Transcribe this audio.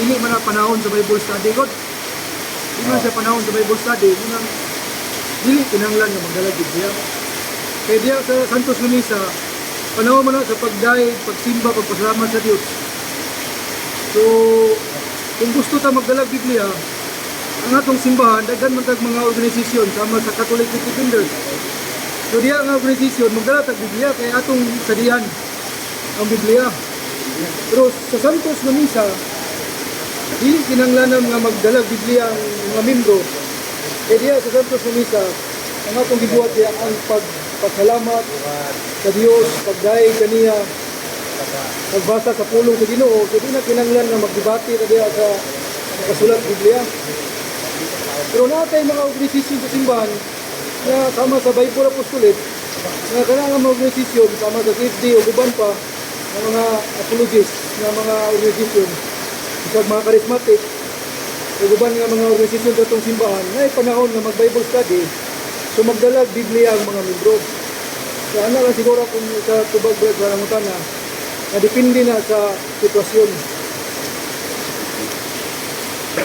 Dili man na panahon sa Bible study god. Di man sa panahon sa Bible study, munang dili kinahanglan nga magdala Biblia. Kaya diya sa Santos Misa, panahon man na sa pagdaig, pagsimba, pagpasalamat sa Dios. So, kung gusto ta magdala Biblia, ang atong simbahan, daghan man tag mga organisasyon sama sa Catholic Defenders. So diya nga organisasyon, magdala tag Biblia kay atong sadihan ang Biblia. Pero sa Santos Misa, dili kinahanglan nga magdala Biblia ang mga membro. Kaya diya sa Santos Misa, ang atong gibuhat diya ang pagpasalamat sa Dios, pagdaig kaniya, pagbasa sa pulong sa Ginoo. So di na kinahanglan nga magdebate na diya sa kasulat Biblia. Pero natay mga organisasyon sa simbahan na sama sa Bible Apostolate, na kanang mga organisasyon sama sa CFD o guban pa ng mga apologists na mga organisasyon, isang mga charismatic o guban nga mga organisasyon sa itong simbahan na panahon na mag-Bible study, so magdalag Biblia ang mga membro. So ano lang siguro kung sa tubag sa nangutan na depende na sa sitwasyon.